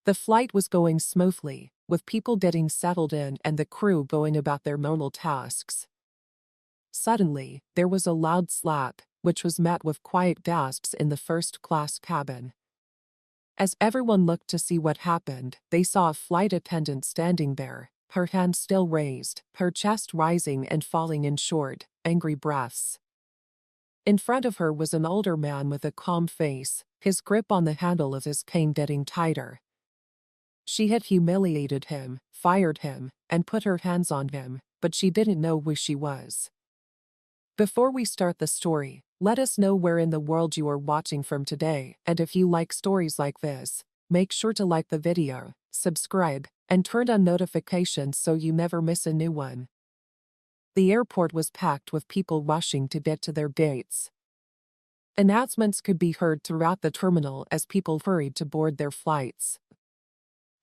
The flight was going smoothly, with people getting settled in and the crew going about their normal tasks. Suddenly, there was a loud slap, which was met with quiet gasps in the first-class cabin. As everyone looked to see what happened, they saw a flight attendant standing there, her hand still raised, her chest rising and falling in short, angry breaths. In front of her was an older man with a calm face, his grip on the handle of his cane getting tighter. She had humiliated him, fired him, and put her hands on him, but she didn't know who she was. Before we start the story, let us know where in the world you are watching from today, and if you like stories like this, make sure to like the video, subscribe, and turn on notifications so you never miss a new one. The airport was packed with people rushing to get to their gates. Announcements could be heard throughout the terminal as people hurried to board their flights.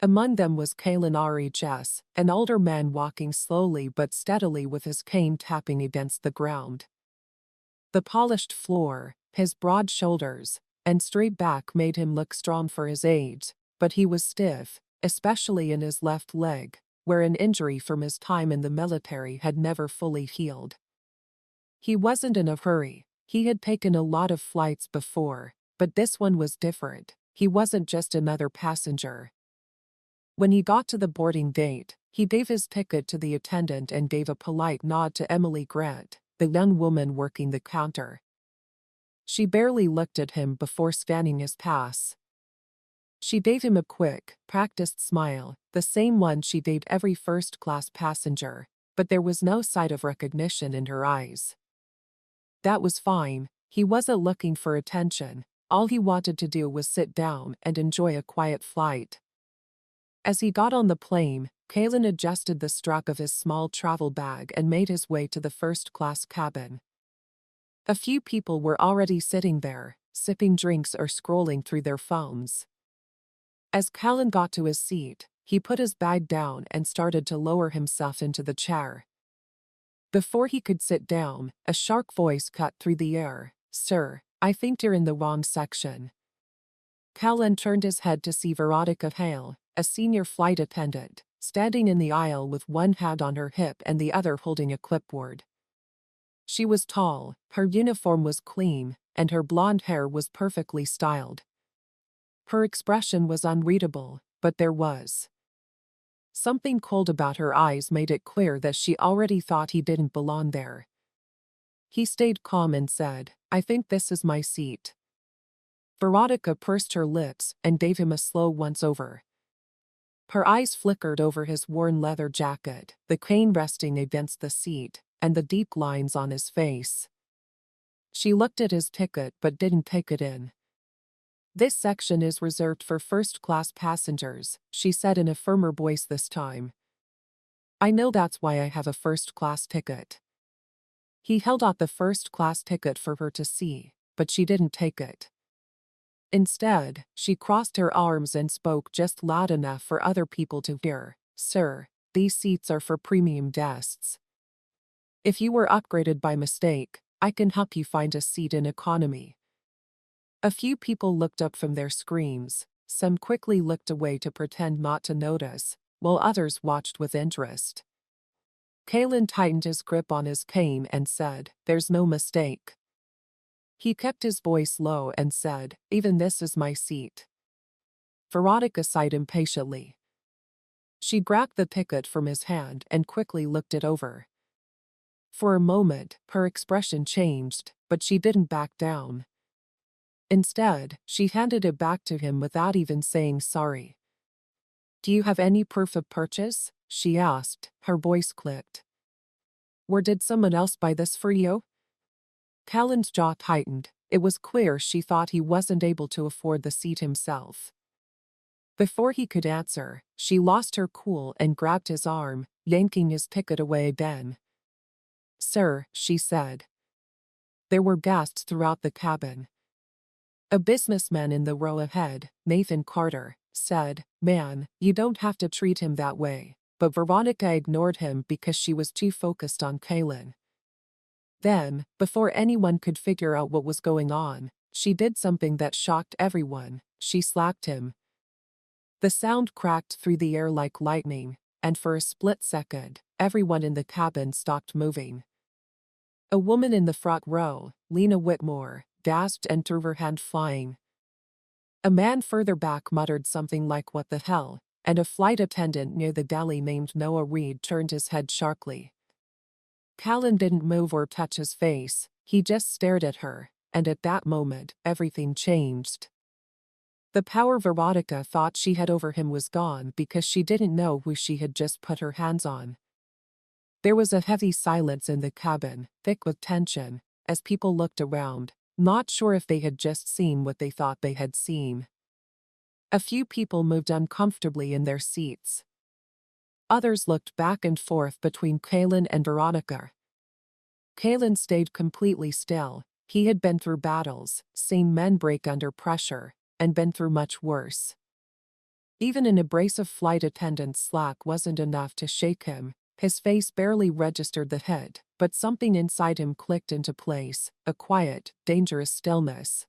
Among them was Kalen RHS, an older man walking slowly but steadily with his cane tapping against the ground. The polished floor, his broad shoulders, and straight back made him look strong for his age, but he was stiff, especially in his left leg, where an injury from his time in the military had never fully healed. He wasn't in a hurry. He had taken a lot of flights before, but this one was different. He wasn't just another passenger. When he got to the boarding gate, he gave his ticket to the attendant and gave a polite nod to Emily Grant, the young woman working the counter. She barely looked at him before scanning his pass. She gave him a quick, practiced smile, the same one she gave every first-class passenger, but there was no sign of recognition in her eyes. That was fine. He wasn't looking for attention. All he wanted to do was sit down and enjoy a quiet flight. As he got on the plane, Kalen adjusted the strap of his small travel bag and made his way to the first-class cabin. A few people were already sitting there, sipping drinks or scrolling through their phones. As Kalen got to his seat, he put his bag down and started to lower himself into the chair. Before he could sit down, a sharp voice cut through the air. "Sir, I think you're in the wrong section." Kalen turned his head to see Veronica Hale, a senior flight attendant, standing in the aisle with one hand on her hip and the other holding a clipboard. She was tall, her uniform was clean, and her blonde hair was perfectly styled. Her expression was unreadable, but there was something cold about her eyes made it clear that she already thought he didn't belong there. He stayed calm and said, "I think this is my seat." Veronica pursed her lips and gave him a slow once-over. Her eyes flickered over his worn leather jacket, the cane resting against the seat, and the deep lines on his face. She looked at his ticket but didn't take it in. "This section is reserved for first-class passengers," she said in a firmer voice this time. "I know that's why I have a first-class ticket." He held out the first-class ticket for her to see, but she didn't take it. Instead, she crossed her arms and spoke just loud enough for other people to hear. "Sir, these seats are for premium guests. If you were upgraded by mistake, I can help you find a seat in economy." A few people looked up from their screens. Some quickly looked away to pretend not to notice, while others watched with interest. Kalen tightened his grip on his cane and said, "There's no mistake." He kept his voice low and said, "Even this is my seat." Veronica sighed impatiently. She grabbed the ticket from his hand and quickly looked it over. For a moment, her expression changed, but she didn't back down. Instead, she handed it back to him without even saying sorry. "Do you have any proof of purchase?" she asked, her voice clicked. "Or did someone else buy this for you?" Kalen's jaw tightened. It was clear she thought he wasn't able to afford the seat himself. Before he could answer, she lost her cool and grabbed his arm, yanking his ticket away again. "Sir," she said. There were gasps throughout the cabin. A businessman in the row ahead, Nathan Carter, said, "Man, you don't have to treat him that way," but Veronica ignored him because she was too focused on Kalen. Then, before anyone could figure out what was going on, she did something that shocked everyone. She slapped him. The sound cracked through the air like lightning, and for a split second, everyone in the cabin stopped moving. A woman in the front row, Lena Whitmore, gasped and threw her hand flying. A man further back muttered something like "what the hell," and a flight attendant near the galley named Noah Reed turned his head sharply. Callan didn't move or touch his face, he just stared at her, and at that moment, everything changed. The power Veronica thought she had over him was gone because she didn't know who she had just put her hands on. There was a heavy silence in the cabin, thick with tension, as people looked around, not sure if they had just seen what they thought they had seen. A few people moved uncomfortably in their seats. Others looked back and forth between Callan and Veronica. Callan stayed completely still. He had been through battles, seen men break under pressure, and been through much worse. Even an abrasive flight attendant's slack wasn't enough to shake him. His face barely registered the hit, but something inside him clicked into place, a quiet, dangerous stillness.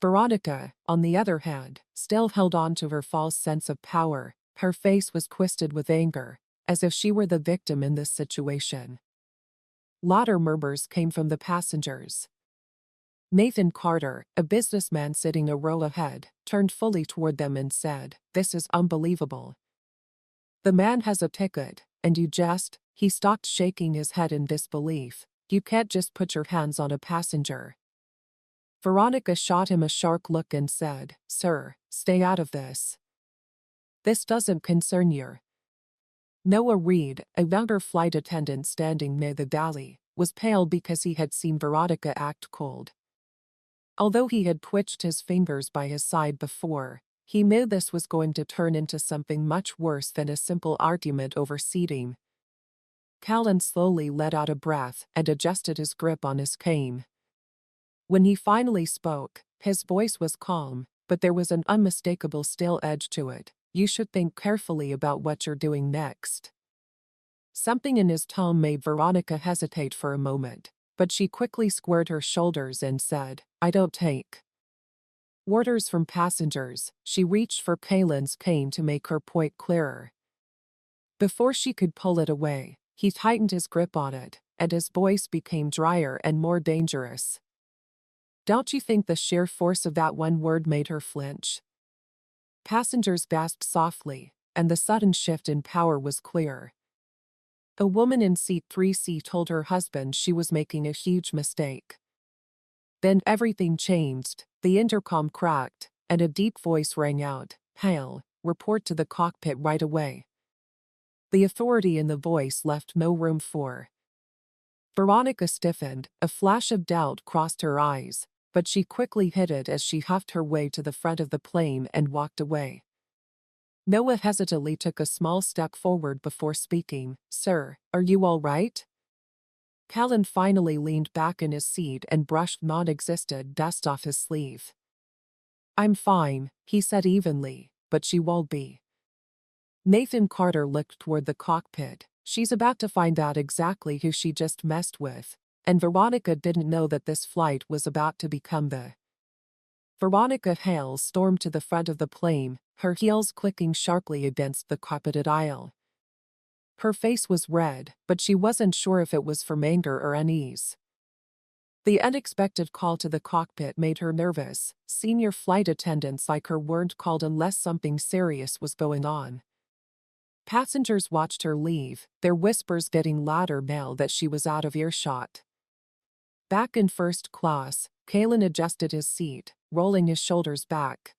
Veronica, on the other hand, still held on to her false sense of power. Her face was twisted with anger, as if she were the victim in this situation. Louder murmurs came from the passengers. Nathan Carter, a businessman sitting a row ahead, turned fully toward them and said, "This is unbelievable. The man has a ticket, and you just..." He stopped shaking his head in disbelief. "You can't just put your hands on a passenger." Veronica shot him a sharp look and said, "Sir, stay out of this. This doesn't concern you." Noah Reed, a younger flight attendant standing near the galley, was pale because he had seen Veronica act cold. Although he had twitched his fingers by his side before, he knew this was going to turn into something much worse than a simple argument over seating. Callan slowly let out a breath and adjusted his grip on his cane. When he finally spoke, his voice was calm, but there was an unmistakable still edge to it. "You should think carefully about what you're doing next." Something in his tone made Veronica hesitate for a moment, but she quickly squared her shoulders and said, "I don't take orders from passengers." She reached for Callan's cane to make her point clearer. Before she could pull it away, he tightened his grip on it, and his voice became drier and more dangerous. "Don't you think the sheer force of that one word made her flinch?" Passengers gasped softly, and the sudden shift in power was clear. A woman in seat 3C told her husband she was making a huge mistake. Then everything changed. The intercom cracked, and a deep voice rang out, "Hale, report to the cockpit right away." The authority in the voice left no room for. Veronica stiffened, a flash of doubt crossed her eyes, but she quickly hid it as she huffed her way to the front of the plane and walked away. Noah hesitantly took a small step forward before speaking. "Sir, are you all right?" Callan finally leaned back in his seat and brushed non-existent dust off his sleeve. "I'm fine," he said evenly, "but she won't be." Nathan Carter looked toward the cockpit. She's about to find out exactly who she just messed with, and Veronica didn't know that this flight was about to become the. Veronica Hale stormed to the front of the plane, her heels clicking sharply against the carpeted aisle. Her face was red, but she wasn't sure if it was from anger or unease. The unexpected call to the cockpit made her nervous. Senior flight attendants like her weren't called unless something serious was going on. Passengers watched her leave, their whispers getting louder now that she was out of earshot. Back in first class, Callan adjusted his seat, rolling his shoulders back.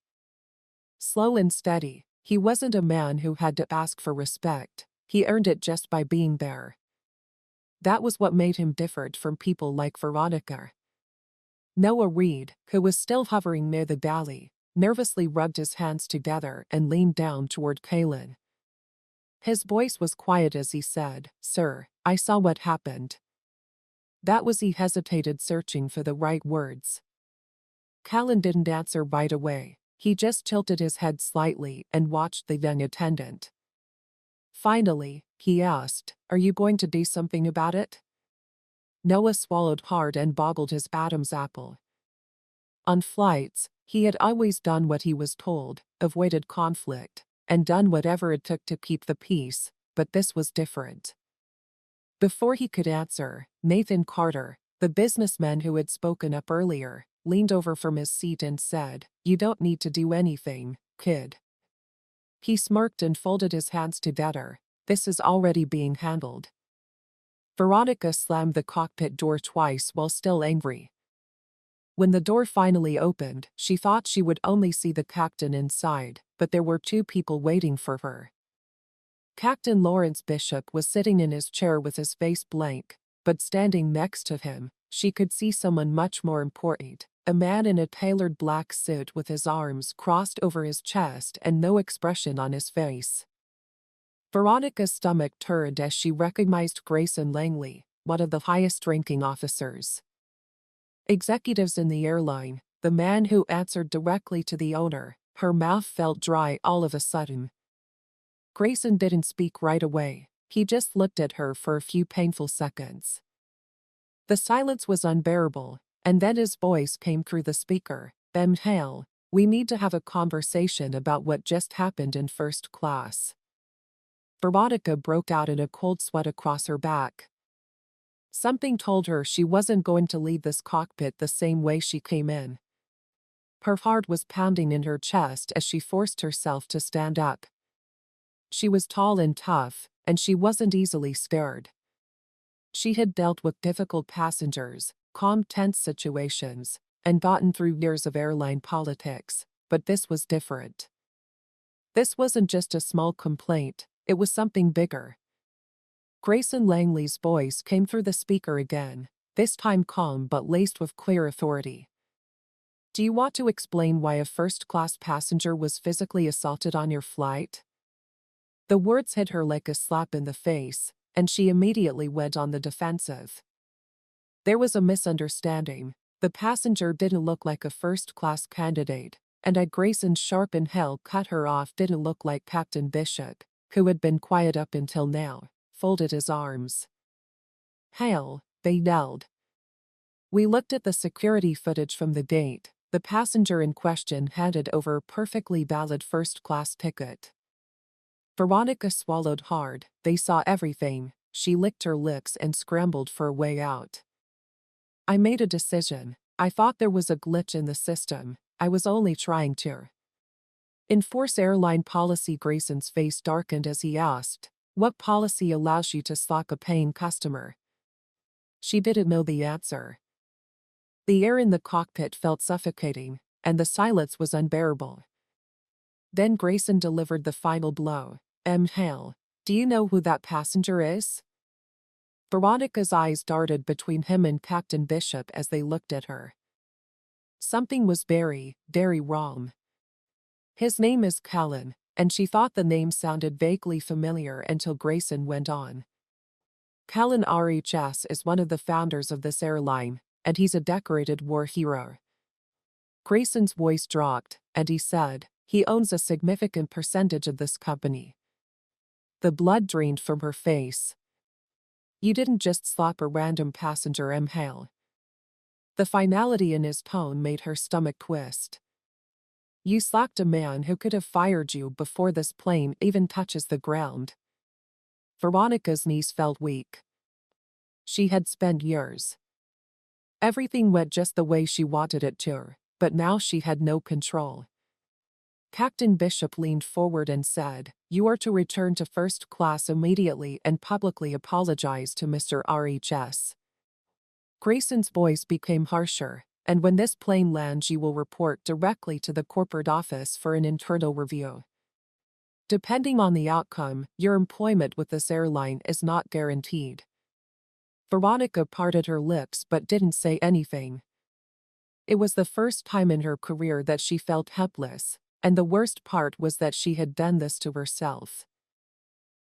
Slow and steady, he wasn't a man who had to ask for respect. He earned it just by being there. That was what made him different from people like Veronica. Noah Reed, who was still hovering near the galley, nervously rubbed his hands together and leaned down toward Callan. His voice was quiet as he said, "Sir, I saw what happened." That was. He hesitated, searching for the right words. Callan didn't answer right away. He just tilted his head slightly and watched the young attendant. Finally, he asked, "Are you going to do something about it?" Noah swallowed hard and boggled his Adam's apple. On flights, He had always done what he was told, avoided conflict, and done whatever it took to keep the peace, but this was different. Before he could answer, Nathan Carter, the businessman who had spoken up earlier, leaned over from his seat and said, "You don't need to do anything, kid." He smirked and folded his hands together. "This is already being handled." Veronica slammed the cockpit door twice while still angry. When the door finally opened, she thought she would only see the captain inside, but there were two people waiting for her. Captain Lawrence Bishop was sitting in his chair with his face blank, but standing next to him, she could see someone much more important, a man in a tailored black suit with his arms crossed over his chest and no expression on his face. Veronica's stomach turned as she recognized Grayson Langley, one of the highest-ranking officers. Executives in the airline, the man who answered directly to the owner. Her mouth felt dry all of a sudden. Grayson didn't speak right away. He just looked at her for a few painful seconds. The silence was unbearable, and then his voice came through the speaker. "Hale, we need to have a conversation about what just happened in first class." Veronica broke out in a cold sweat across her back. Something told her she wasn't going to leave this cockpit the same way she came in. Her heart was pounding in her chest as she forced herself to stand up. She was tall and tough, and she wasn't easily scared. She had dealt with difficult passengers, calmed tense situations, and gotten through years of airline politics, but this was different. This wasn't just a small complaint, it was something bigger. Grayson Langley's voice came through the speaker again, this time calm but laced with clear authority. "Do you want to explain why a first-class passenger was physically assaulted on your flight?" The words hit her like a slap in the face, and she immediately went on the defensive. There was a misunderstanding. The passenger didn't look like a first-class candidate, and at Grayson's sharp inhale cut her off didn't look like Captain Bishop, who had been quiet up until now, folded his arms. "Hale," they yelled. "We looked at the security footage from the gate. The passenger in question handed over a perfectly valid first-class ticket." Veronica swallowed hard. They saw everything. She licked her lips and scrambled for a way out. "I made a decision. I thought there was a glitch in the system. I was only trying to enforce airline policy." Grayson's face darkened as he asked, "What policy allows you to slack a paying customer?" She didn't know the answer. The air in the cockpit felt suffocating, and the silence was unbearable. Then Grayson delivered the final blow. "Hale, do you know who that passenger is?" Veronica's eyes darted between him and Captain Bishop as they looked at her. Something was very, very wrong. "His name is Callan," and she thought the name sounded vaguely familiar until Grayson went on. "Callan RHS is one of the founders of this airline, and he's a decorated war hero." Grayson's voice dropped, and he said, "He owns a significant percentage of this company." The blood drained from her face. "You didn't just slap a random passenger, Hale." The finality in his tone made her stomach twist. "You slapped a man who could have fired you before this plane even touches the ground." Veronica's knees felt weak. She had spent years. Everything went just the way she wanted it to, but now she had no control. Captain Bishop leaned forward and said, "You are to return to first class immediately and publicly apologize to Mr. RHS." Grayson's voice became harsher, "And when this plane lands you will report directly to the corporate office for an internal review. Depending on the outcome, your employment with this airline is not guaranteed." Veronica parted her lips but didn't say anything. It was the first time in her career that she felt helpless, and the worst part was that she had done this to herself.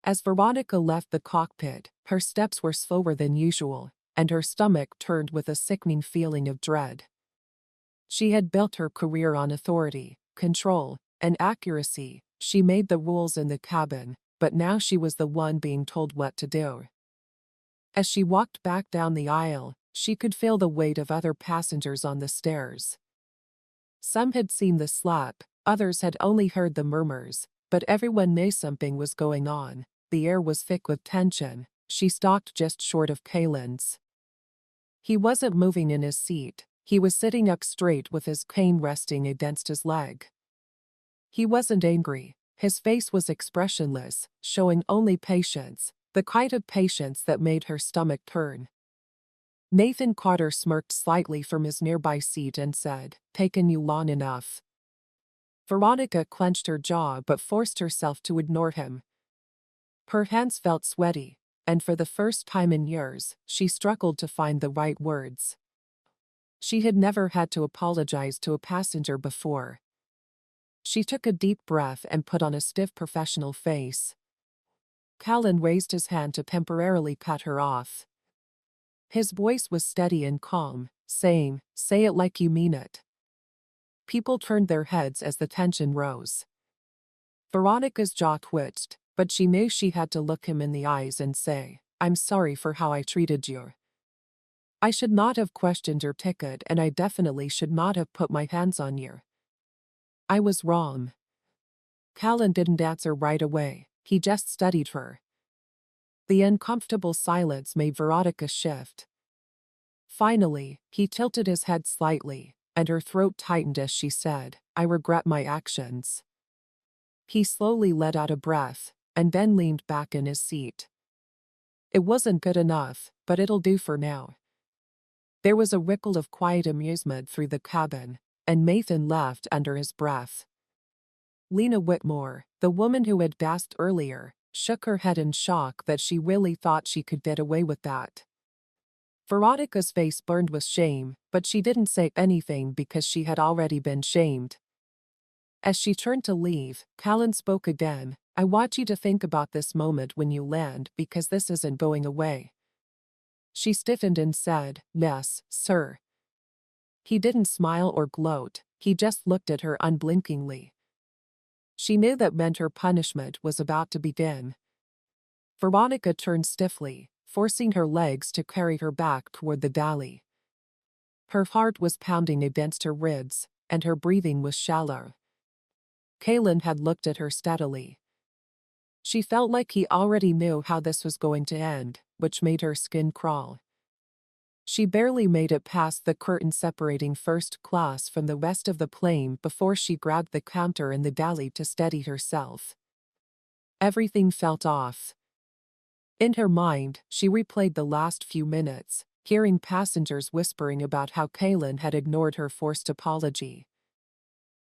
As Veronica left the cockpit, her steps were slower than usual, and her stomach turned with a sickening feeling of dread. She had built her career on authority, control, and accuracy. She made the rules in the cabin, but now she was the one being told what to do. As she walked back down the aisle, she could feel the weight of other passengers on the stairs. Some had seen the slap, others had only heard the murmurs, but everyone knew something was going on. The air was thick with tension. She stalked just short of Kalen's. He wasn't moving in his seat. He was sitting up straight with his cane resting against his leg. He wasn't angry. His face was expressionless, showing only patience, the kind of patience that made her stomach turn. Nathan Carter smirked slightly from his nearby seat and said, "Taken you long enough." Veronica clenched her jaw but forced herself to ignore him. Her hands felt sweaty, and for the first time in years, she struggled to find the right words. She had never had to apologize to a passenger before. She took a deep breath and put on a stiff professional face. Callan raised his hand to temporarily cut her off. His voice was steady and calm, saying, "Say it like you mean it." People turned their heads as the tension rose. Veronica's jaw twitched, but she knew she had to look him in the eyes and say, "I'm sorry for how I treated you. I should not have questioned your ticket, and I definitely should not have put my hands on you. I was wrong." Callan didn't answer right away. He just studied her. The uncomfortable silence made Veronica shift. Finally, he tilted his head slightly, and her throat tightened as she said, "I regret my actions." He slowly let out a breath, and then leaned back in his seat. "It wasn't good enough, but it'll do for now." There was a ripple of quiet amusement through the cabin, and Nathan laughed under his breath. Lena Whitmore, the woman who had gasped earlier, shook her head in shock that she really thought she could get away with that. Veronica's face burned with shame, but she didn't say anything because she had already been shamed. As she turned to leave, Callan spoke again. "I want you to think about this moment when you land because this isn't going away." She stiffened and said, "Yes, sir." He didn't smile or gloat, he just looked at her unblinkingly. She knew that meant her punishment was about to begin. Veronica turned stiffly, forcing her legs to carry her back toward the galley. Her heart was pounding against her ribs, and her breathing was shallow. Kalan had looked at her steadily. She felt like he already knew how this was going to end, which made her skin crawl. She barely made it past the curtain separating first class from the rest of the plane before she grabbed the counter in the galley to steady herself. Everything felt off. In her mind, she replayed the last few minutes, hearing passengers whispering about how Kalan had ignored her forced apology.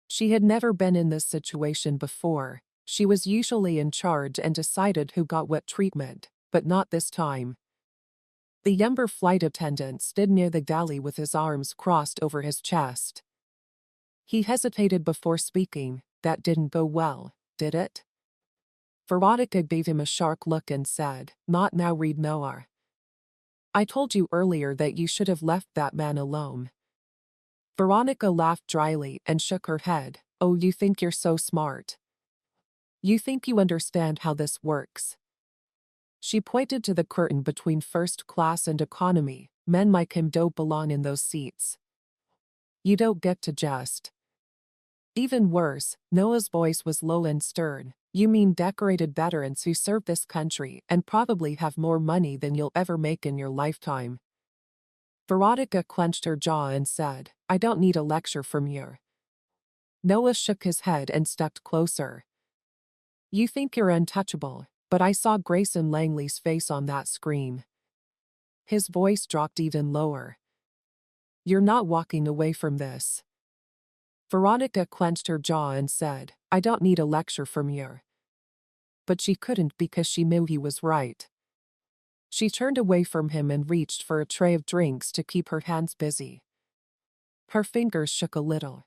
She had never been in this situation before. She was usually in charge and decided who got what treatment, but not this time. The younger flight attendant stood near the galley with his arms crossed over his chest. He hesitated before speaking. "That didn't go well, did it?" Veronica gave him a sharp look and said, "Not now, Reed Noah. I told you earlier that you should have left that man alone." Veronica laughed dryly and shook her head. "Oh, you think you're so smart. You think you understand how this works." She pointed to the curtain between first class and economy. "Men like him don't belong in those seats. You don't get to just." Even worse, Noah's voice was low and stern. "You mean decorated veterans who serve this country and probably have more money than you'll ever make in your lifetime." Veronica clenched her jaw and said, "I don't need a lecture from you." Noah shook his head and stepped closer. "You think you're untouchable, but I saw Grayson Langley's face on that screen." His voice dropped even lower. "You're not walking away from this." Veronica clenched her jaw and said, "I don't need a lecture from you." But she couldn't because she knew he was right. She turned away from him and reached for a tray of drinks to keep her hands busy. Her fingers shook a little.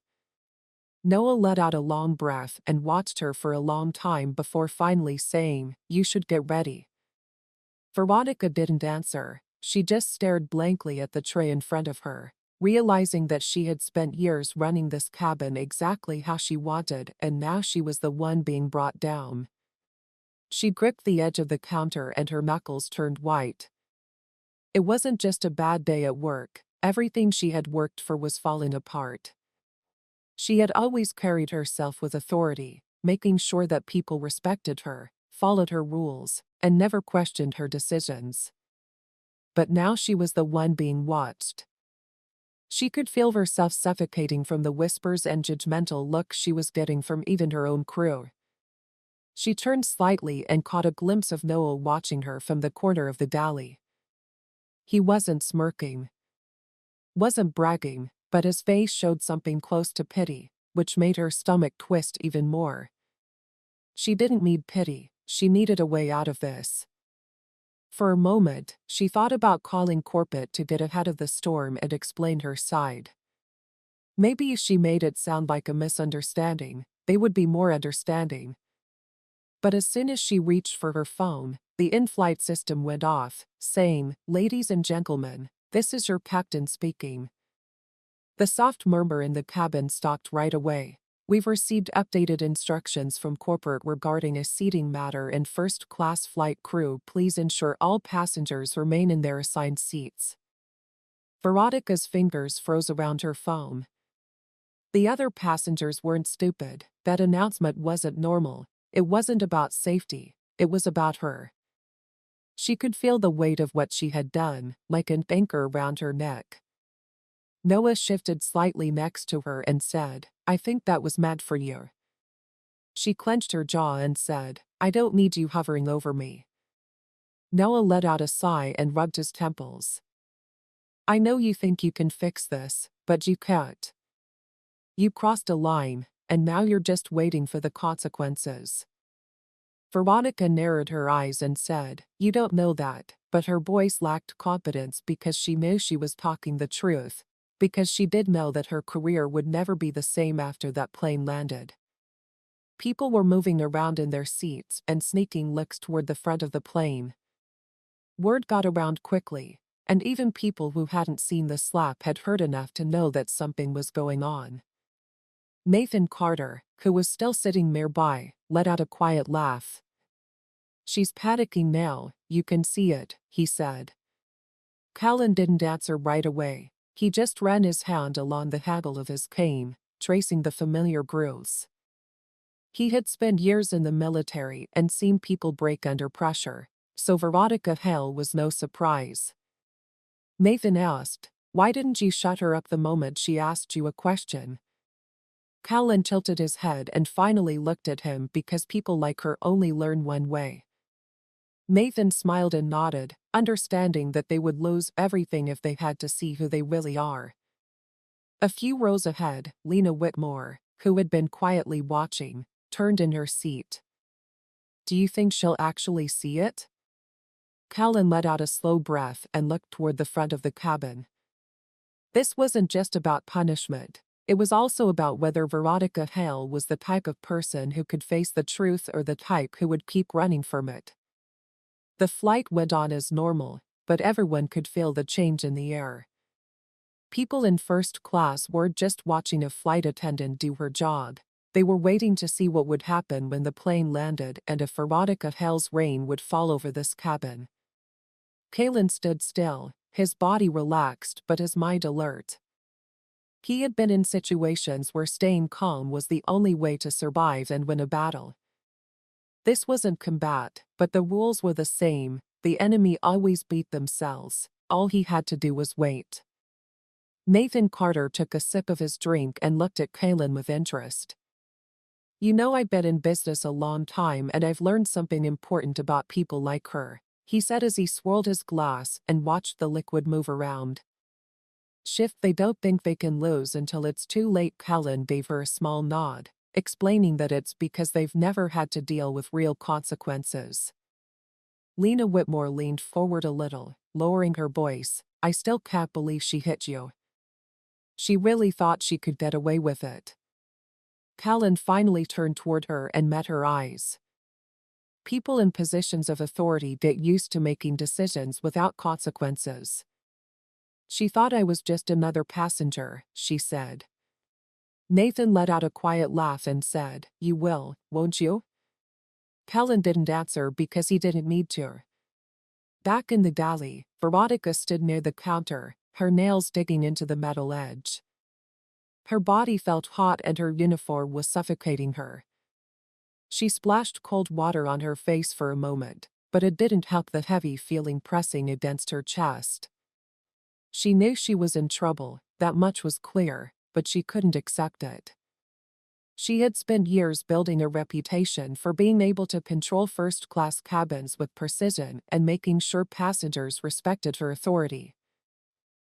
Noah let out a long breath and watched her for a long time before finally saying, "You should get ready." Veronica didn't answer. She just stared blankly at the tray in front of her, realizing that she had spent years running this cabin exactly how she wanted, and now she was the one being brought down. She gripped the edge of the counter and her knuckles turned white. It wasn't just a bad day at work. Everything she had worked for was falling apart. She had always carried herself with authority, making sure that people respected her, followed her rules, and never questioned her decisions. But now she was the one being watched. She could feel herself suffocating from the whispers and judgmental looks she was getting from even her own crew. She turned slightly and caught a glimpse of Noel watching her from the corner of the galley. He wasn't smirking, wasn't bragging, but his face showed something close to pity, which made her stomach twist even more. She didn't need pity, she needed a way out of this. For a moment, she thought about calling Corpet to get ahead of the storm and explain her side. Maybe if she made it sound like a misunderstanding, they would be more understanding. But as soon as she reached for her phone, the in-flight system went off, saying, "Ladies and gentlemen, this is your captain speaking." The soft murmur in the cabin stopped right away. "We've received updated instructions from corporate regarding a seating matter and first-class flight crew. Please ensure all passengers remain in their assigned seats." Veronica's fingers froze around her phone. The other passengers weren't stupid. That announcement wasn't normal. It wasn't about safety. It was about her. She could feel the weight of what she had done, like an anchor around her neck. Noah shifted slightly next to her and said, "I think that was meant for you." She clenched her jaw and said, "I don't need you hovering over me." Noah let out a sigh and rubbed his temples. "I know you think you can fix this, but you can't. You crossed a line, and now you're just waiting for the consequences." Veronica narrowed her eyes and said, "You don't know that," but her voice lacked confidence because she knew she was talking the truth, because she did know that her career would never be the same after that plane landed. People were moving around in their seats and sneaking looks toward the front of the plane. Word got around quickly, and even people who hadn't seen the slap had heard enough to know that something was going on. Nathan Carter, who was still sitting nearby, let out a quiet laugh. "She's panicking now, you can see it," he said. Callan didn't answer right away. He just ran his hand along the handle of his cane, tracing the familiar grooves. He had spent years in the military and seen people break under pressure, so Veronica Hale was no surprise. Nathan asked, "Why didn't you shut her up the moment she asked you a question?" Callan tilted his head and finally looked at him because people like her only learn one way. Nathan smiled and nodded, understanding that they would lose everything if they had to see who they really are. A few rows ahead, Lena Whitmore, who had been quietly watching, turned in her seat. "Do you think she'll actually see it?" Callan let out a slow breath and looked toward the front of the cabin. This wasn't just about punishment. It was also about whether Veronica Hale was the type of person who could face the truth or the type who would keep running from it. The flight went on as normal, but everyone could feel the change in the air. People in first class weren't just watching a flight attendant do her job. They were waiting to see what would happen when the plane landed and if Veronica Hale's rain would fall over this cabin. Callan stood still, his body relaxed but his mind alert. He had been in situations where staying calm was the only way to survive and win a battle. This wasn't combat, but the rules were the same. The enemy always beat themselves. All he had to do was wait. Nathan Carter took a sip of his drink and looked at Callan with interest. "You know, I've been in business a long time and I've learned something important about people like her," he said as he swirled his glass and watched the liquid move around. "Shift, they don't think they can lose until it's too late." Callan gave her a small nod, explaining that it's because they've never had to deal with real consequences. Lena Whitmore leaned forward a little, lowering her voice. "I still can't believe she hit you. She really thought she could get away with it." Callan finally turned toward her and met her eyes. People in positions of authority get used to making decisions without consequences. "She thought I was just another passenger," she said. Nathan let out a quiet laugh and said, "You will, won't you?" Callan didn't answer because he didn't need to. Back in the galley, Veronica stood near the counter, her nails digging into the metal edge. Her body felt hot and her uniform was suffocating her. She splashed cold water on her face for a moment, but it didn't help the heavy feeling pressing against her chest. She knew she was in trouble, that much was clear, but she couldn't accept it. She had spent years building a reputation for being able to control first-class cabins with precision and making sure passengers respected her authority.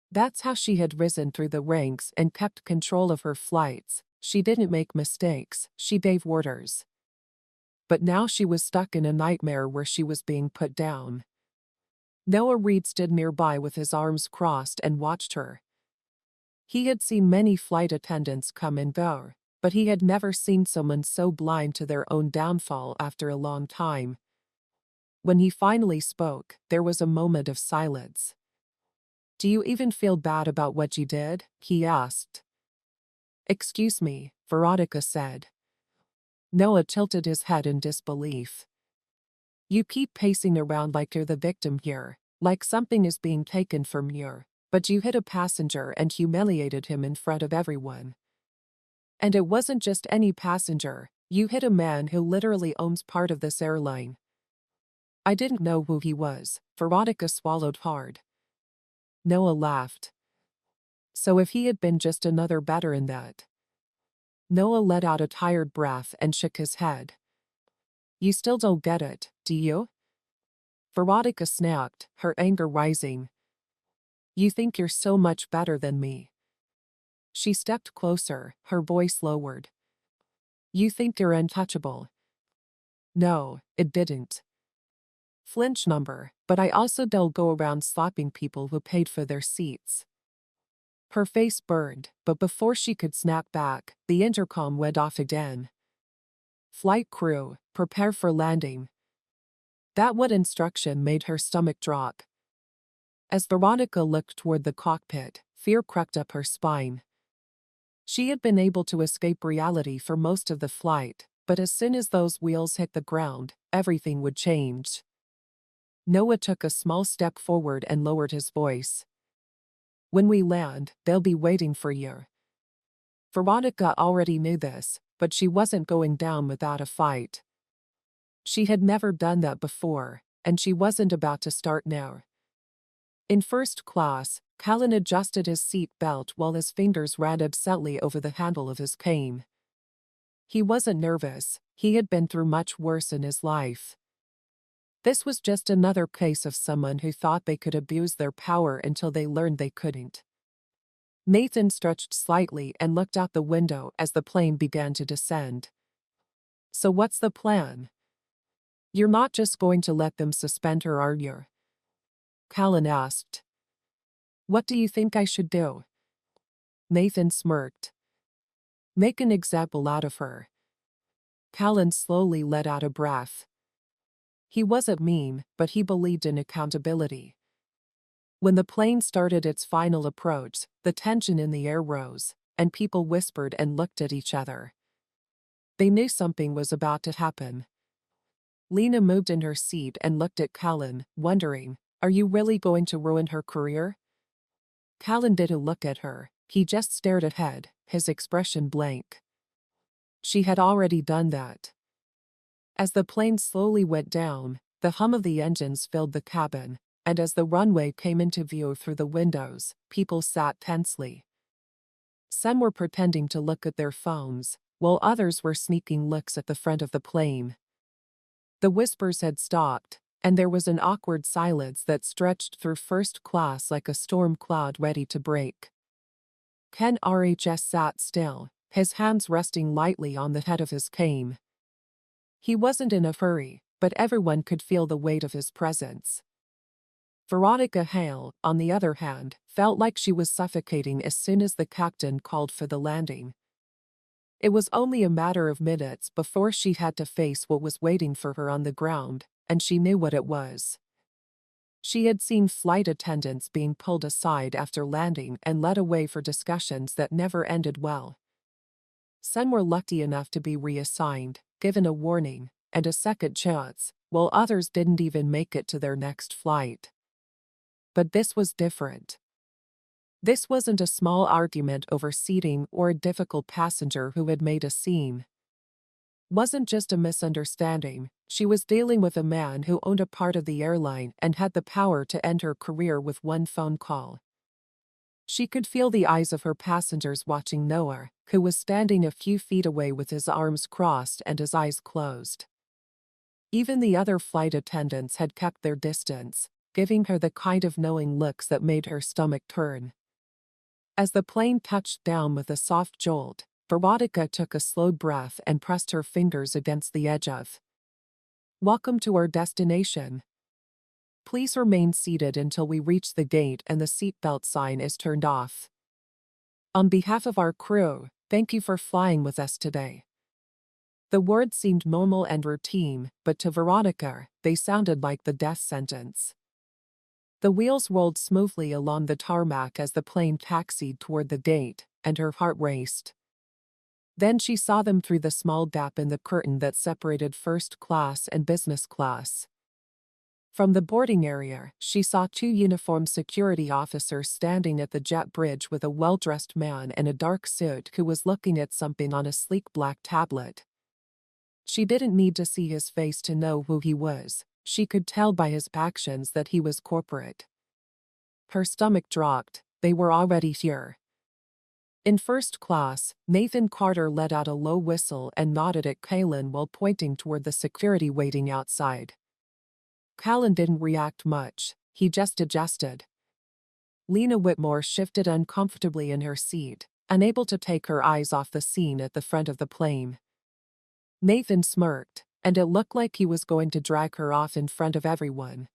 That's how she had risen through the ranks and kept control of her flights. She didn't make mistakes, she gave orders. But now she was stuck in a nightmare where she was being put down. Noah Reed stood nearby with his arms crossed and watched her. He had seen many flight attendants come and go, but he had never seen someone so blind to their own downfall after a long time. When he finally spoke, there was a moment of silence. "Do you even feel bad about what you did?" he asked. "Excuse me," Veronica said. Noah tilted his head in disbelief. "You keep pacing around like you're the victim here, like something is being taken from you, but you hit a passenger and humiliated him in front of everyone. And it wasn't just any passenger, you hit a man who literally owns part of this airline." "I didn't know who he was," Veronica swallowed hard. Noah laughed. "So if he had been just another veteran that..." Noah let out a tired breath and shook his head. "You still don't get it, do you?" Veronica snapped, her anger rising. "You think you're so much better than me." She stepped closer, her voice lowered. "You think you're untouchable." "No, it didn't. Flinch number, but I also don't go around slapping people who paid for their seats." Her face burned, but before she could snap back, the intercom went off again. "Flight crew, prepare for landing." That one instruction made her stomach drop. As Veronica looked toward the cockpit, fear crept up her spine. She had been able to escape reality for most of the flight, but as soon as those wheels hit the ground, everything would change. Noah took a small step forward and lowered his voice. "When we land, they'll be waiting for you." Veronica already knew this, but she wasn't going down without a fight. She had never done that before, and she wasn't about to start now. In first class, Callan adjusted his seat belt while his fingers ran absently over the handle of his cane. He wasn't nervous, he had been through much worse in his life. This was just another case of someone who thought they could abuse their power until they learned they couldn't. Nathan stretched slightly and looked out the window as the plane began to descend. "So what's the plan? You're not just going to let them suspend her, are you?" Callan asked. "What do you think I should do?" Nathan smirked. "Make an example out of her." Callan slowly let out a breath. He wasn't mean, but he believed in accountability. When the plane started its final approach, the tension in the air rose, and people whispered and looked at each other. They knew something was about to happen. Lena moved in her seat and looked at Callan, wondering, "Are you really going to ruin her career?" Callan didn't look at her, he just stared ahead, his expression blank. She had already done that. As the plane slowly went down, the hum of the engines filled the cabin, and as the runway came into view through the windows, people sat tensely. Some were pretending to look at their phones, while others were sneaking looks at the front of the plane. The whispers had stopped, and there was an awkward silence that stretched through first class like a storm cloud ready to break. Ken RHS sat still, his hands resting lightly on the head of his cane. He wasn't in a hurry, but everyone could feel the weight of his presence. Veronica Hale, on the other hand, felt like she was suffocating as soon as the captain called for the landing. It was only a matter of minutes before she had to face what was waiting for her on the ground, and she knew what it was. She had seen flight attendants being pulled aside after landing and led away for discussions that never ended well. Some were lucky enough to be reassigned, given a warning, and a second chance, while others didn't even make it to their next flight. But this was different. This wasn't a small argument over seating or a difficult passenger who had made a scene. Wasn't just a misunderstanding, she was dealing with a man who owned a part of the airline and had the power to end her career with one phone call. She could feel the eyes of her passengers watching Noah, who was standing a few feet away with his arms crossed and his eyes closed. Even the other flight attendants had kept their distance, giving her the kind of knowing looks that made her stomach turn. As the plane touched down with a soft jolt, Veronica took a slow breath and pressed her fingers against the edge of. "Welcome to our destination. Please remain seated until we reach the gate and the seatbelt sign is turned off. On behalf of our crew, thank you for flying with us today." The words seemed normal and routine, but to Veronica, they sounded like the death sentence. The wheels rolled smoothly along the tarmac as the plane taxied toward the gate, and her heart raced. Then she saw them through the small gap in the curtain that separated first class and business class. From the boarding area, she saw two uniformed security officers standing at the jet bridge with a well-dressed man in a dark suit who was looking at something on a sleek black tablet. She didn't need to see his face to know who he was. She could tell by his actions that he was corporate. Her stomach dropped. They were already here. In first class, Nathan Carter let out a low whistle and nodded at Kaylin while pointing toward the security waiting outside. Callan didn't react much. He just adjusted. Lena Whitmore shifted uncomfortably in her seat, unable to take her eyes off the scene at the front of the plane. Nathan smirked, and it looked like he was going to drag her off in front of everyone.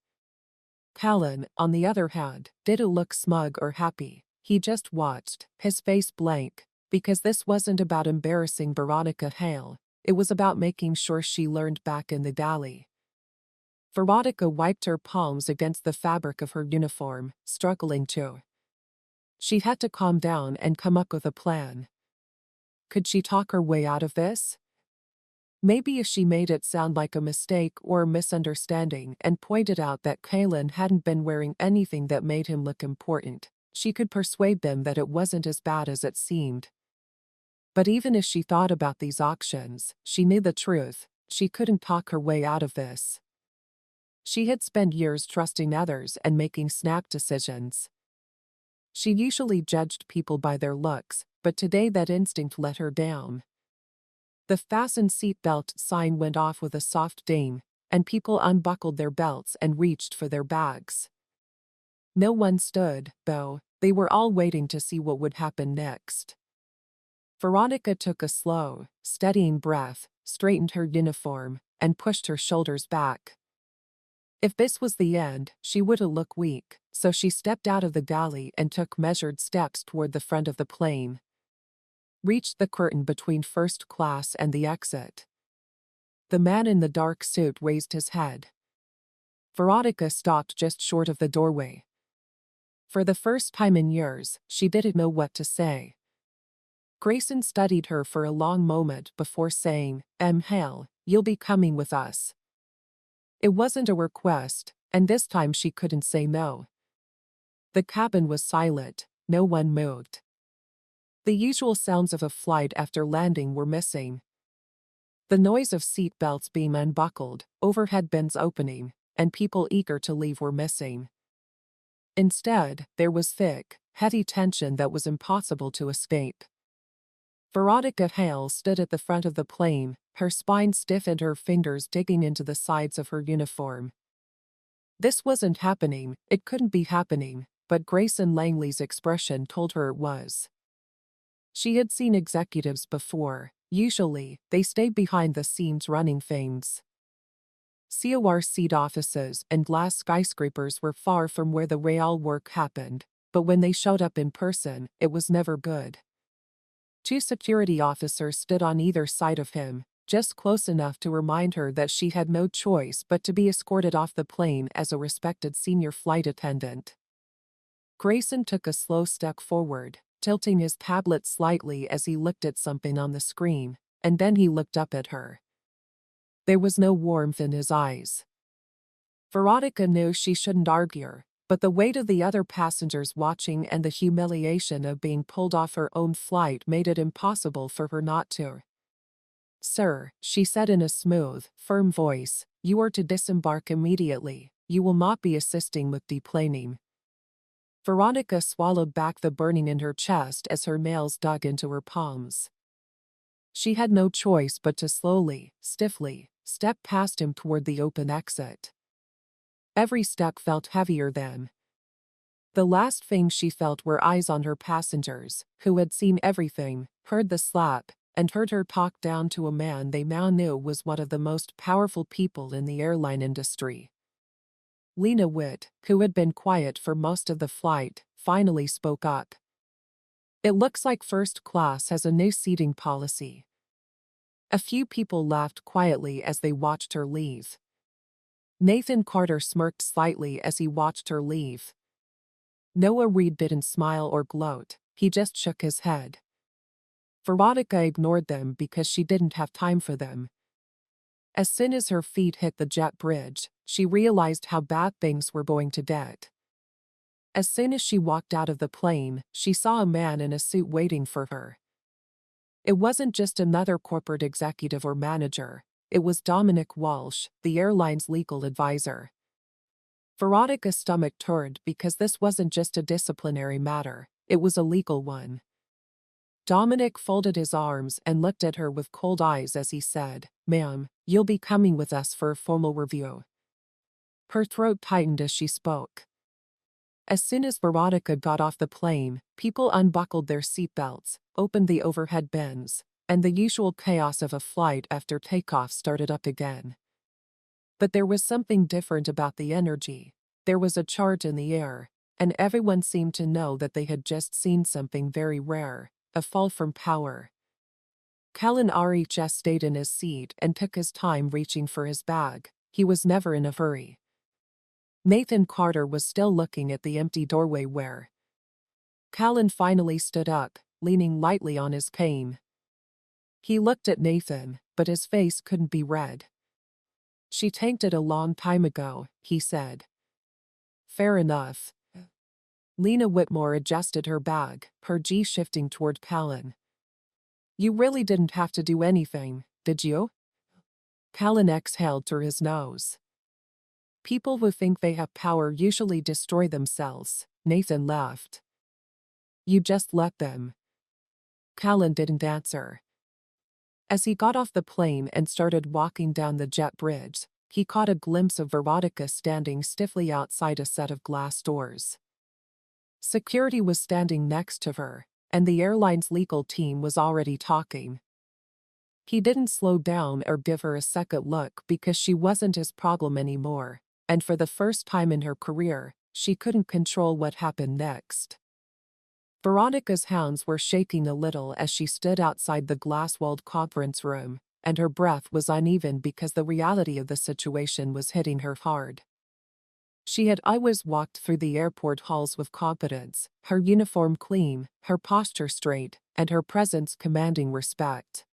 Callan, on the other hand, didn't look smug or happy. He just watched, his face blank, because this wasn't about embarrassing Veronica Hale. It was about making sure she learned back in the galley. Veronica wiped her palms against the fabric of her uniform, struggling to. She had to calm down and come up with a plan. Could she talk her way out of this? Maybe if she made it sound like a mistake or a misunderstanding and pointed out that Kaylin hadn't been wearing anything that made him look important, she could persuade them that it wasn't as bad as it seemed. But even if she thought about these options, she knew the truth. She couldn't talk her way out of this. She had spent years trusting others and making snap decisions. She usually judged people by their looks, but today that instinct let her down. The fasten seatbelt sign went off with a soft ding, and people unbuckled their belts and reached for their bags. No one stood, though. They were all waiting to see what would happen next. Veronica took a slow, steadying breath, straightened her uniform, and pushed her shoulders back. If this was the end, she wouldn't look weak, so she stepped out of the galley and took measured steps toward the front of the plane. Reached the curtain between first class and the exit. The man in the dark suit raised his head. Veronica stopped just short of the doorway. For the first time in years, she didn't know what to say. Grayson studied her for a long moment before saying, Hale, you'll be coming with us." It wasn't a request, and this time she couldn't say no. The cabin was silent. No one moved. The usual sounds of a flight after landing were missing. The noise of seat belts being unbuckled, overhead bins opening, and people eager to leave were missing. Instead, there was thick, heavy tension that was impossible to escape. Veronica Hale stood at the front of the plane, her spine stiff and her fingers digging into the sides of her uniform. This wasn't happening, it couldn't be happening, but Grayson Langley's expression told her it was. She had seen executives before. Usually, they stayed behind the scenes running things. COR seat offices and glass skyscrapers were far from where the real work happened, but when they showed up in person, it was never good. Two security officers stood on either side of him, just close enough to remind her that she had no choice but to be escorted off the plane as a respected senior flight attendant. Grayson took a slow step forward, tilting his tablet slightly as he looked at something on the screen, and then he looked up at her. There was no warmth in his eyes. Veronica knew she shouldn't argue, But the weight of the other passengers watching and the humiliation of being pulled off her own flight made it impossible for her not to. "Sir," she said in a smooth, firm voice, "you are to disembark immediately. You will not be assisting with deplaning." Veronica swallowed back the burning in her chest as her nails dug into her palms. She had no choice but to slowly, stiffly, step past him toward the open exit. Every step felt heavier than. The last thing she felt were eyes on her passengers, who had seen everything, heard the slap, and heard her talk down to a man they now knew was one of the most powerful people in the airline industry. Lena Witt, who had been quiet for most of the flight, finally spoke up. "It looks like first class has a new seating policy." A few people laughed quietly as they watched her leave. Nathan Carter smirked slightly as he watched her leave. Noah Reed didn't smile or gloat, he just shook his head. Veronica ignored them because she didn't have time for them. As soon as her feet hit the jet bridge, she realized how bad things were going to get. As soon as she walked out of the plane, she saw a man in a suit waiting for her. It wasn't just another corporate executive or manager, it was Dominic Walsh, the airline's legal advisor. Veronica's stomach turned because this wasn't just a disciplinary matter, it was a legal one. Dominic folded his arms and looked at her with cold eyes as he said, "Ma'am, you'll be coming with us for a formal review." Her throat tightened as she spoke. As soon as Veronica got off the plane, people unbuckled their seatbelts, opened the overhead bins, and the usual chaos of a flight after takeoff started up again. But there was something different about the energy. There was a charge in the air, and everyone seemed to know that they had just seen something very rare, a fall from power. Callan RHS stayed in his seat and took his time reaching for his bag. He was never in a hurry. Nathan Carter was still looking at the empty doorway where. Callan finally stood up, leaning lightly on his cane. He looked at Nathan, but his face couldn't be read. "She tanked it a long time ago," he said. "Fair enough." Lena Whitmore adjusted her bag, her G shifting toward Callan. "You really didn't have to do anything, did you?" Callan exhaled through his nose. "People who think they have power usually destroy themselves," Nathan laughed. "You just let them." Callan didn't answer. As he got off the plane and started walking down the jet bridge, he caught a glimpse of Veronica standing stiffly outside a set of glass doors. Security was standing next to her, and the airline's legal team was already talking. He didn't slow down or give her a second look because she wasn't his problem anymore, and for the first time in her career, she couldn't control what happened next. Veronica's hands were shaking a little as she stood outside the glass-walled conference room, and her breath was uneven because the reality of the situation was hitting her hard. She had always walked through the airport halls with confidence, her uniform clean, her posture straight, and her presence commanding respect.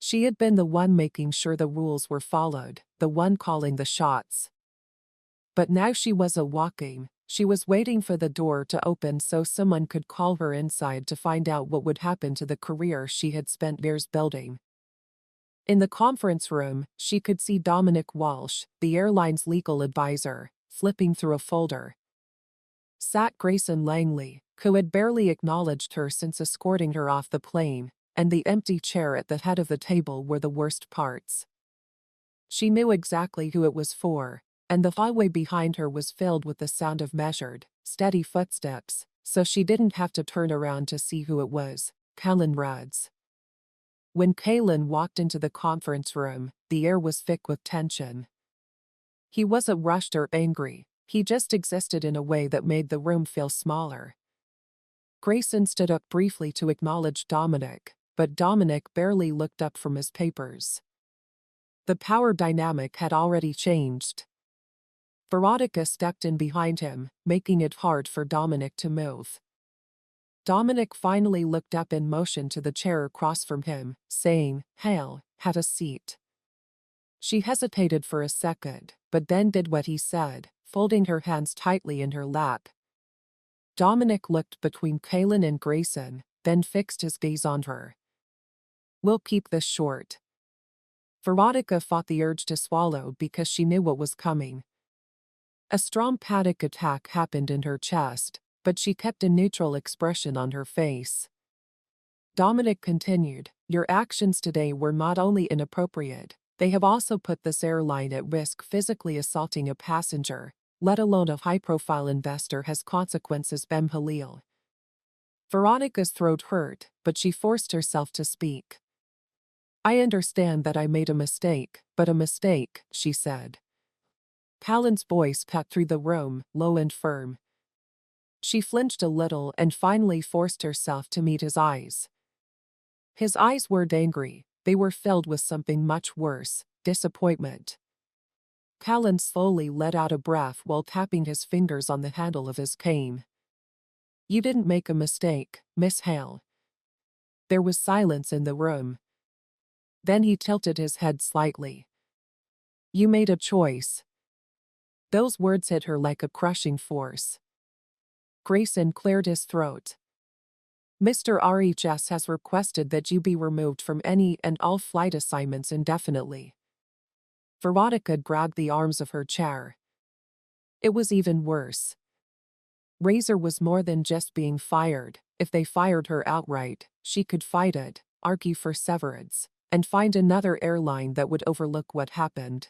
She had been the one making sure the rules were followed, the one calling the shots. But now she wasn't walking, she was waiting for the door to open so someone could call her inside to find out what would happen to the career she had spent years building. In the conference room, she could see Dominic Walsh, the airline's legal advisor, flipping through a folder. Sat Grayson Langley, who had barely acknowledged her since escorting her off the plane, and the empty chair at the head of the table were the worst parts. She knew exactly who it was for, and the hallway behind her was filled with the sound of measured, steady footsteps, so she didn't have to turn around to see who it was, Callan Rhodes. When Callan walked into the conference room, the air was thick with tension. He wasn't rushed or angry, he just existed in a way that made the room feel smaller. Grayson stood up briefly to acknowledge Dominic, but Dominic barely looked up from his papers. The power dynamic had already changed. Veronica stepped in behind him, making it hard for Dominic to move. Dominic finally looked up and motioned to the chair across from him, saying, "Hale, have a seat." She hesitated for a second, but then did what he said, folding her hands tightly in her lap. Dominic looked between Kaylin and Grayson, then fixed his gaze on her. "We'll keep this short." Veronica fought the urge to swallow because she knew what was coming. A strong panic attack happened in her chest, but she kept a neutral expression on her face. Dominic continued, "Your actions today were not only inappropriate, they have also put this airline at risk. Physically assaulting a passenger, let alone a high-profile investor, has consequences." Halil. Veronica's throat hurt, but she forced herself to speak. "I understand that I made a mistake, but a mistake," she said. Callan's voice cut through the room, low and firm. She flinched a little and finally forced herself to meet his eyes. His eyes weren't angry, they were filled with something much worse, disappointment. Callan slowly let out a breath while tapping his fingers on the handle of his cane. "You didn't make a mistake, Miss Hale." There was silence in the room. Then he tilted his head slightly. "You made a choice." Those words hit her like a crushing force. Grayson cleared his throat. "Mr. RHS has requested that you be removed from any and all flight assignments indefinitely." Veronica grabbed the arms of her chair. It was even worse. Razor was more than just being fired. If they fired her outright, she could fight it, argue for severance, and find another airline that would overlook what happened.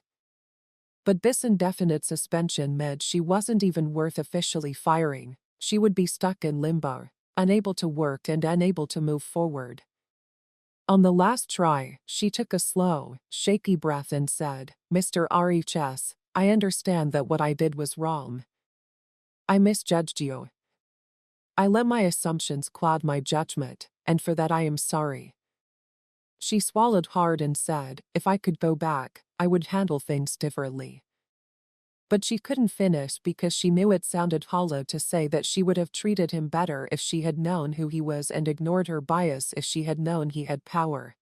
But this indefinite suspension meant she wasn't even worth officially firing. She would be stuck in limbo, unable to work and unable to move forward. On the last try, she took a slow, shaky breath and said, "Mr. RHS, I understand that what I did was wrong. I misjudged you. I let my assumptions cloud my judgment, and for that I am sorry." She swallowed hard and said, "If I could go back, I would handle things differently." But she couldn't finish because she knew it sounded hollow to say that she would have treated him better if she had known who he was and ignored her bias if she had known he had power.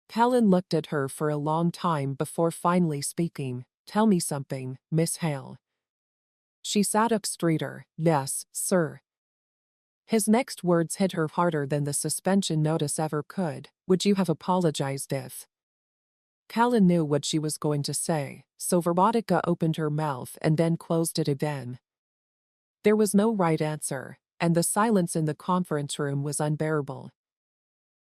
Callan looked at her for a long time before finally speaking. "Tell me something, Miss Hale." She sat up straighter. "Yes, sir." His next words hit her harder than the suspension notice ever could. "Would you have apologized if?" Callan knew what she was going to say, so Veronica opened her mouth and then closed it again. There was no right answer, and the silence in the conference room was unbearable.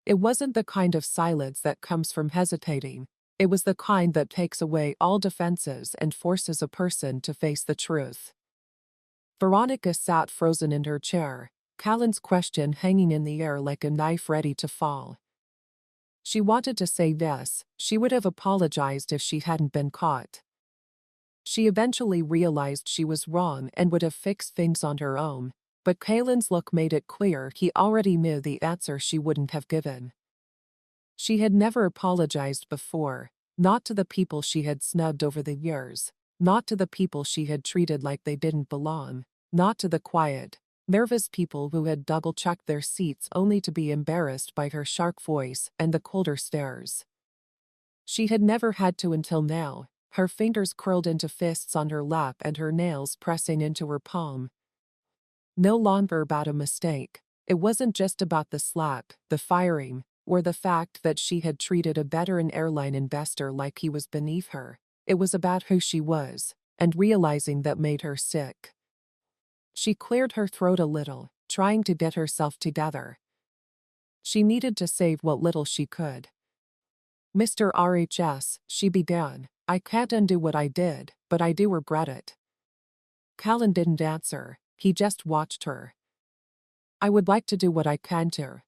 It wasn't the kind of silence that comes from hesitating. It was the kind that takes away all defenses and forces a person to face the truth. Veronica sat frozen in her chair, Callan's question hanging in the air like a knife ready to fall. She wanted to say yes, she would have apologized if she hadn't been caught. She eventually realized she was wrong and would have fixed things on her own, but Callan's look made it clear he already knew the answer she wouldn't have given. She had never apologized before, not to the people she had snubbed over the years, not to the people she had treated like they didn't belong, not to the quiet, nervous people who had double-checked their seats only to be embarrassed by her sharp voice and the colder stares. She had never had to until now, her fingers curled into fists on her lap and her nails pressing into her palm. No longer about a mistake. It wasn't just about the slap, the firing, or the fact that she had treated a veteran airline investor like he was beneath her. It was about who she was, and realizing that made her sick. She cleared her throat a little, trying to get herself together. She needed to save what little she could. "Mr. RHS, she began, I can't undo what I did, but I do regret it." Callan didn't answer, he just watched her. "I would like to do what I can to.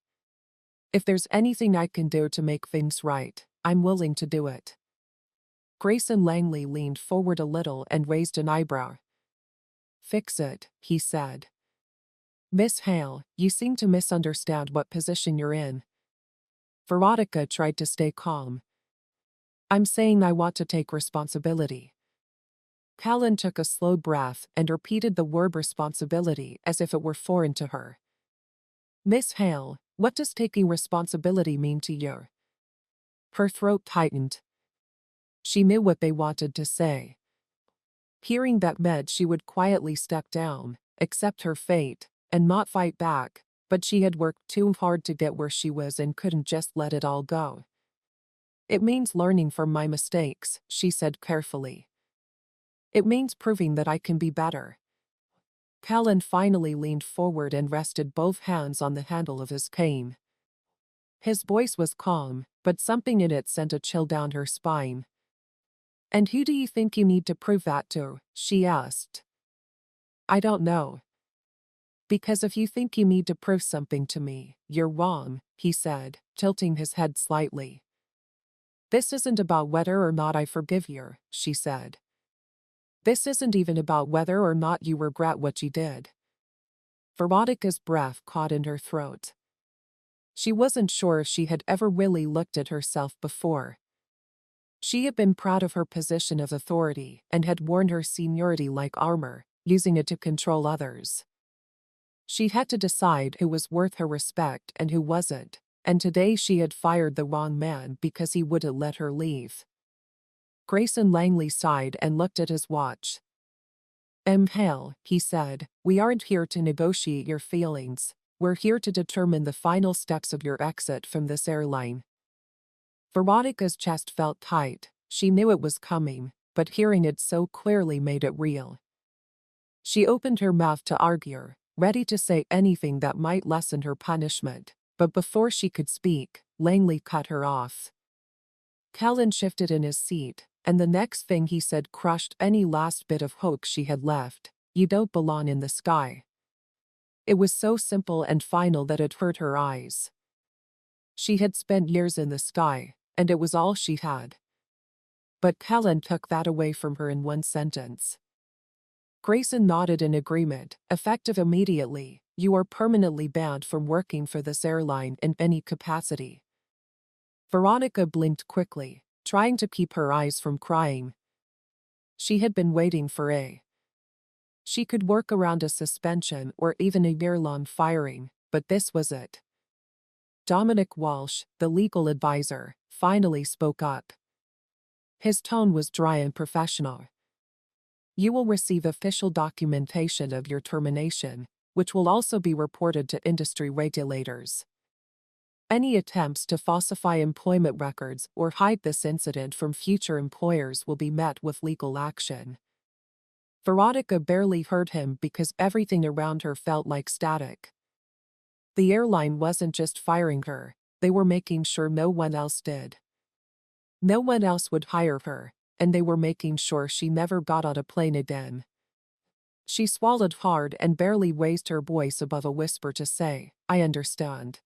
If there's anything I can do to make things right, I'm willing to do it." Grayson Langley leaned forward a little and raised an eyebrow. "Fix it," he said. "Miss Hale, you seem to misunderstand what position you're in." Veronica tried to stay calm. "I'm saying I want to take responsibility." Callan took a slow breath and repeated the word responsibility as if it were foreign to her. "Miss Hale, what does taking responsibility mean to you?" Her throat tightened. She knew what they wanted to say. Hearing that meant she would quietly step down, accept her fate, and not fight back, but she had worked too hard to get where she was and couldn't just let it all go. It means learning from my mistakes, she said carefully. It means proving that I can be better. Callan finally leaned forward and rested both hands on the handle of his cane. His voice was calm, but something in it sent a chill down her spine. "And who do you think you need to prove that to?" she asked. "I don't know. Because if you think you need to prove something to me, you're wrong," he said, tilting his head slightly. "This isn't about whether or not I forgive you," she said. "This isn't even about whether or not you regret what you did." Veronica's breath caught in her throat. She wasn't sure if she had ever really looked at herself before. She had been proud of her position of authority and had worn her seniority like armor, using it to control others. She had to decide who was worth her respect and who wasn't, and today she had fired the wrong man because he wouldn't let her leave. Grayson Langley sighed and looked at his watch. "Hale," he said, "we aren't here to negotiate your feelings. We're here to determine the final steps of your exit from this airline." Veronica's chest felt tight. She knew it was coming, but hearing it so clearly made it real. She opened her mouth to argue, ready to say anything that might lessen her punishment, but before she could speak, Langley cut her off. Callan shifted in his seat, and the next thing he said crushed any last bit of hope she had left. "You don't belong in the sky." It was so simple and final that it hurt her eyes. She had spent years in the sky, and it was all she had. But Callan took that away from her in one sentence. Grayson nodded in agreement, effective immediately. "You are permanently banned from working for this airline in any capacity." Veronica blinked quickly, trying to keep her eyes from crying. She had been waiting for a. She could work around a suspension or even a year-long firing, but this was it. Dominic Walsh, the legal advisor, finally spoke up. His tone was dry and professional. "You will receive official documentation of your termination, which will also be reported to industry regulators. Any attempts to falsify employment records or hide this incident from future employers will be met with legal action." Veronica barely heard him because everything around her felt like static. The airline wasn't just firing her, they were making sure no one else did. No one else would hire her, and they were making sure she never got on a plane again. She swallowed hard and barely raised her voice above a whisper to say, "I understand."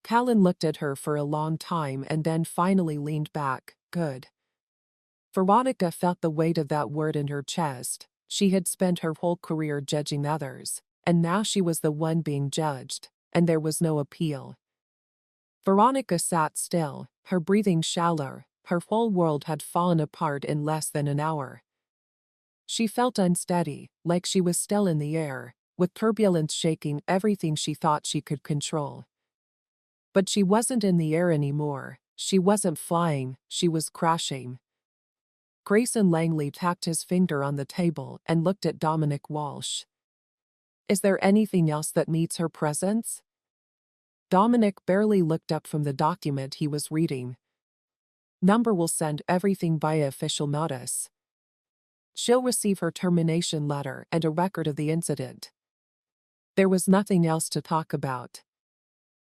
Callan looked at her for a long time and then finally leaned back. "Good." Veronica felt the weight of that word in her chest. She had spent her whole career judging others, and now she was the one being judged, and there was no appeal. Veronica sat still, her breathing shallow. Her whole world had fallen apart in less than an hour. She felt unsteady, like she was still in the air, with turbulence shaking everything she thought she could control. But she wasn't in the air anymore. She wasn't flying, she was crashing. Grayson Langley tapped his finger on the table and looked at Dominic Walsh. "Is there anything else that needs her presence?" Dominic barely looked up from the document he was reading. "Number will send everything via official notice. She'll receive her termination letter and a record of the incident." There was nothing else to talk about.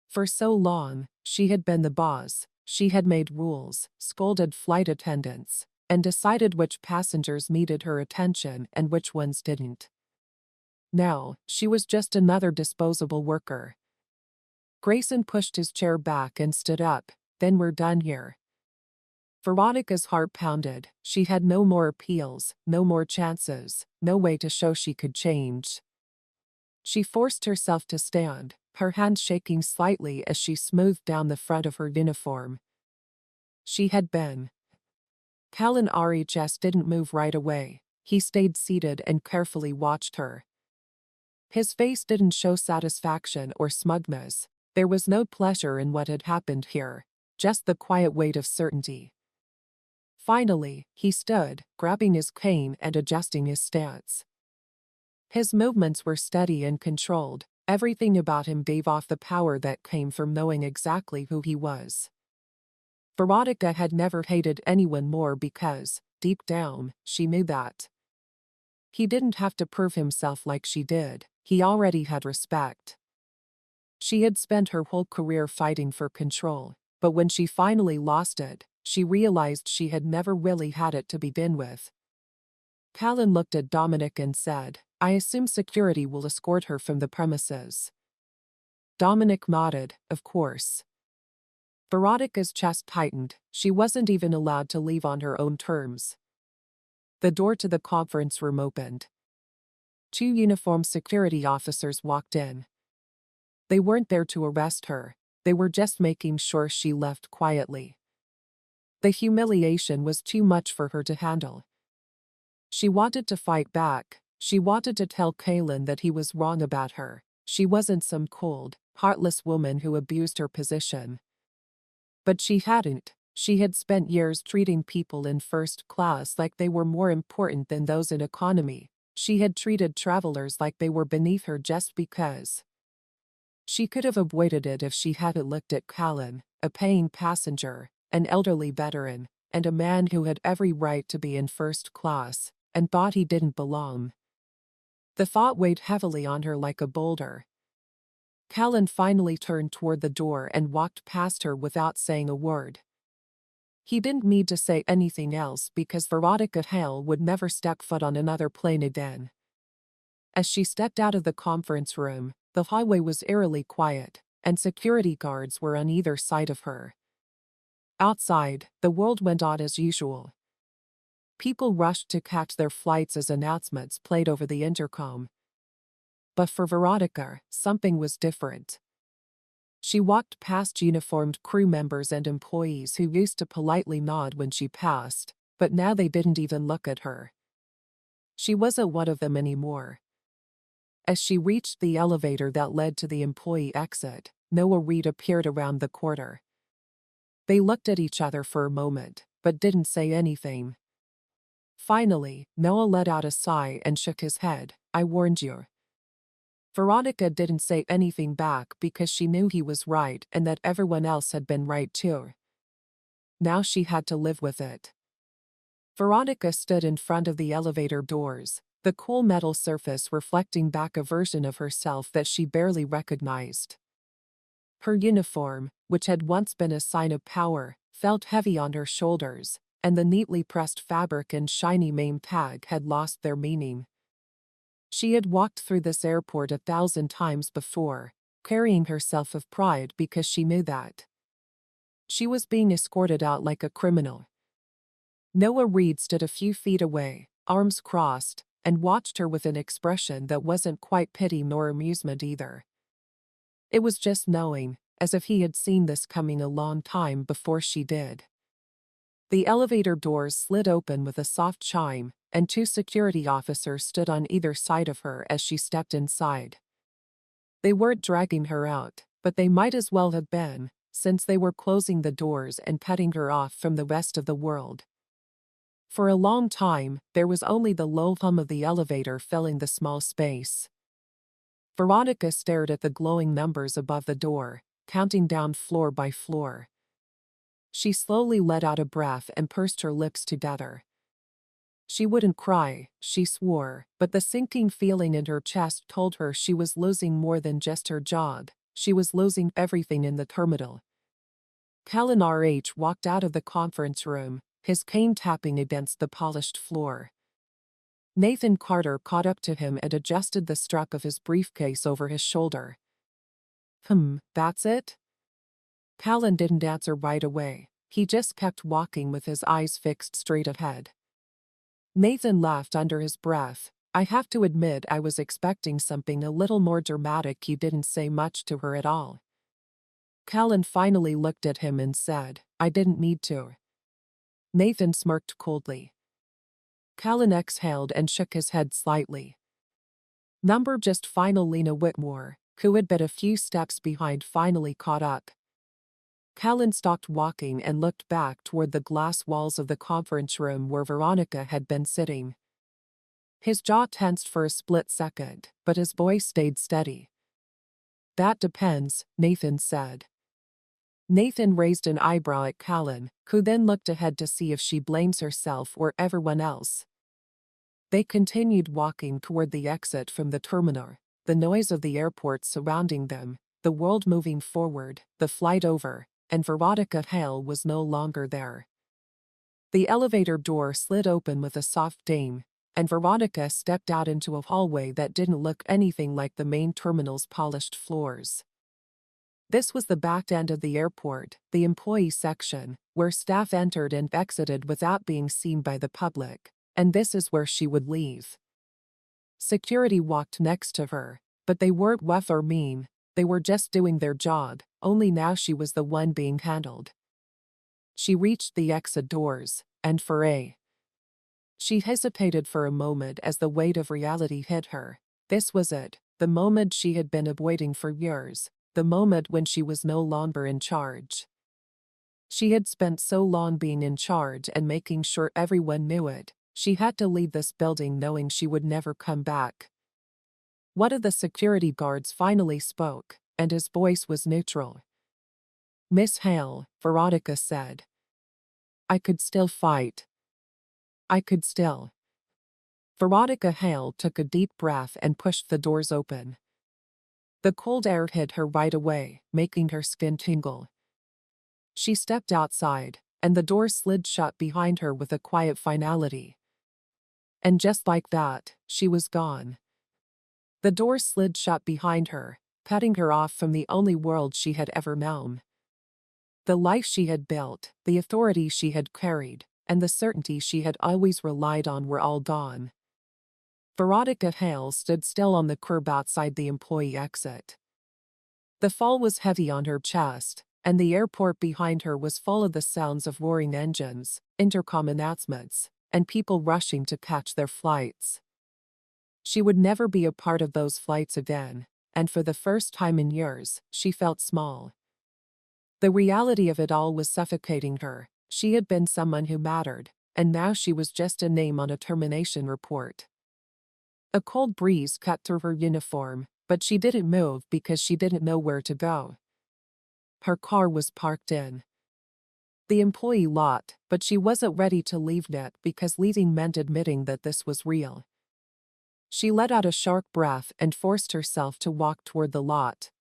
For so long, she had been the boss. She had made rules, scolded flight attendants, and decided which passengers needed her attention and which ones didn't. Now, she was just another disposable worker. Grayson pushed his chair back and stood up. "Then we're done here." Veronica's heart pounded. She had no more appeals, no more chances, no way to show she could change. She forced herself to stand, her hands shaking slightly as she smoothed down the front of her uniform. She had been. Callan RHS didn't move right away. He stayed seated and carefully watched her. His face didn't show satisfaction or smugness. There was no pleasure in what had happened here, just the quiet weight of certainty. Finally, he stood, grabbing his cane and adjusting his stance. His movements were steady and controlled. Everything about him gave off the power that came from knowing exactly who he was. Veronica had never hated anyone more because, deep down, she knew that. He didn't have to prove himself like she did. He already had respect. She had spent her whole career fighting for control, but when she finally lost it, she realized she had never really had it to begin with. Callan looked at Dominic and said, "I assume security will escort her from the premises." Dominic nodded, "Of course." Veronica's chest tightened. She wasn't even allowed to leave on her own terms. The door to the conference room opened. 2 uniformed security officers walked in. They weren't there to arrest her. They were just making sure she left quietly. The humiliation was too much for her to handle. She wanted to fight back. She wanted to tell Callan that he was wrong about her. She wasn't some cold, heartless woman who abused her position. But she hadn't. She had spent years treating people in first class like they were more important than those in economy. She had treated travelers like they were beneath her just because. She could have avoided it if she hadn't looked at Callan, a paying passenger, an elderly veteran, and a man who had every right to be in first class, and thought he didn't belong. The thought weighed heavily on her like a boulder. Callan finally turned toward the door and walked past her without saying a word. He didn't need to say anything else because Veronica Hale would never step foot on another plane again. As she stepped out of the conference room, the highway was eerily quiet, and security guards were on either side of her. Outside, the world went on as usual. People rushed to catch their flights as announcements played over the intercom. But for Veronica, something was different. She walked past uniformed crew members and employees who used to politely nod when she passed, but now they didn't even look at her. She wasn't one of them anymore. As she reached the elevator that led to the employee exit, Noah Reed appeared around the corner. They looked at each other for a moment, but didn't say anything. Finally, Noah let out a sigh and shook his head. "I warned you." Veronica didn't say anything back because she knew he was right and that everyone else had been right too. Now she had to live with it. Veronica stood in front of the elevator doors, the cool metal surface reflecting back a version of herself that she barely recognized. Her uniform, which had once been a sign of power, felt heavy on her shoulders, and the neatly pressed fabric and shiny name tag had lost their meaning. She had walked through this airport 1,000 times before, carrying herself with pride because she knew that she was being escorted out like a criminal. Noah Reed stood a few feet away, arms crossed, and watched her with an expression that wasn't quite pity nor amusement either. It was just knowing, as if he had seen this coming a long time before she did. The elevator doors slid open with a soft chime, and 2 security officers stood on either side of her as she stepped inside. They weren't dragging her out, but they might as well have been, since they were closing the doors and cutting her off from the rest of the world. For a long time, there was only the low hum of the elevator filling the small space. Veronica stared at the glowing numbers above the door, counting down floor by floor. She slowly let out a breath and pursed her lips together. She wouldn't cry, she swore, but the sinking feeling in her chest told her she was losing more than just her job. She was losing everything in the terminal. Callan R.H. walked out of the conference room, his cane tapping against the polished floor. Nathan Carter caught up to him and adjusted the strap of his briefcase over his shoulder. That's it?" Callan didn't answer right away. He just kept walking with his eyes fixed straight ahead. Nathan laughed under his breath. "I have to admit I was expecting something a little more dramatic. You didn't say much to her at all." Callan finally looked at him and said, "I didn't need to." Nathan smirked coldly. Callan exhaled and shook his head slightly. Just final Lena Whitmore, who had been a few steps behind, finally caught up. Callan stopped walking and looked back toward the glass walls of the conference room where Veronica had been sitting. His jaw tensed for a split second, but his voice stayed steady. "That depends," Nathan said. Nathan raised an eyebrow at Callan, who then looked ahead to see if she blames herself or everyone else. They continued walking toward the exit from the terminal, the noise of the airport surrounding them, the world moving forward, the flight over, and Veronica Hale was no longer there. The elevator door slid open with a soft ding, and Veronica stepped out into a hallway that didn't look anything like the main terminal's polished floors. This was the back end of the airport, the employee section, where staff entered and exited without being seen by the public, and this is where she would leave. Security walked next to her, but they weren't rough or mean, they were just doing their job, only now she was the one being handled. She reached the exit doors, and she hesitated for a moment as the weight of reality hit her. This was it, the moment she had been avoiding for years, the moment when she was no longer in charge. She had spent so long being in charge and making sure everyone knew it. She had to leave this building knowing she would never come back. One of the security guards finally spoke, and his voice was neutral. "Miss Hale," Veronica said. "I could still fight. I could still." Veronica Hale took a deep breath and pushed the doors open. The cold air hit her right away, making her skin tingle. She stepped outside, and the door slid shut behind her with a quiet finality. And just like that, she was gone. The door slid shut behind her, cutting her off from the only world she had ever known. The life she had built, the authority she had carried, and the certainty she had always relied on were all gone. Veronica Hale stood still on the curb outside the employee exit. The fall was heavy on her chest, and the airport behind her was full of the sounds of roaring engines, intercom announcements, and people rushing to catch their flights. She would never be a part of those flights again, and for the first time in years, she felt small. The reality of it all was suffocating her. She had been someone who mattered, and now she was just a name on a termination report. A cold breeze cut through her uniform, but she didn't move because she didn't know where to go. Her car was parked in the employee lot, but she wasn't ready to leave yet because leaving meant admitting that this was real. She let out a sharp breath and forced herself to walk toward the lot.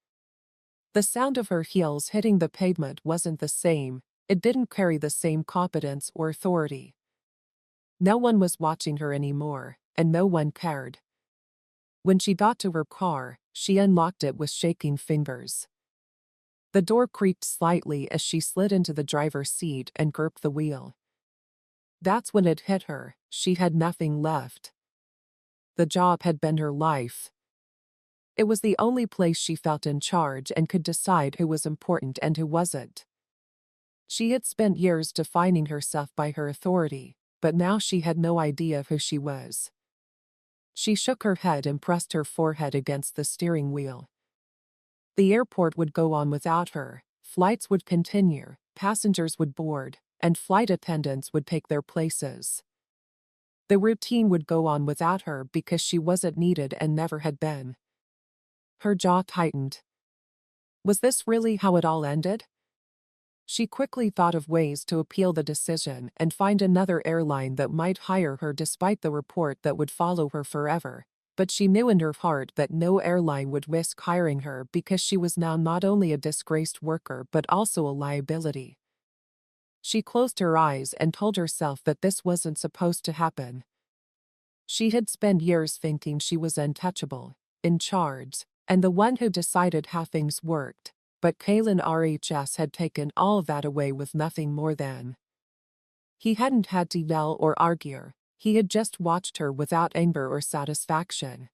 The sound of her heels hitting the pavement wasn't the same. It didn't carry the same competence or authority. No one was watching her anymore, and no one cared. When she got to her car, she unlocked it with shaking fingers. The door creaked slightly as she slid into the driver's seat and gripped the wheel. That's when it hit her. She had nothing left. The job had been her life. It was the only place she felt in charge and could decide who was important and who wasn't. She had spent years defining herself by her authority, but now she had no idea who she was. She shook her head and pressed her forehead against the steering wheel. The airport would go on without her, flights would continue, passengers would board, and flight attendants would take their places. The routine would go on without her because she wasn't needed and never had been. Her jaw tightened. Was this really how it all ended? She quickly thought of ways to appeal the decision and find another airline that might hire her despite the report that would follow her forever, but she knew in her heart that no airline would risk hiring her because she was now not only a disgraced worker but also a liability. She closed her eyes and told herself that this wasn't supposed to happen. She had spent years thinking she was untouchable, in charge, and the one who decided how things worked, but Callan RHS had taken all of that away with nothing more than. He hadn't had to yell or argue, he had just watched her without anger or satisfaction.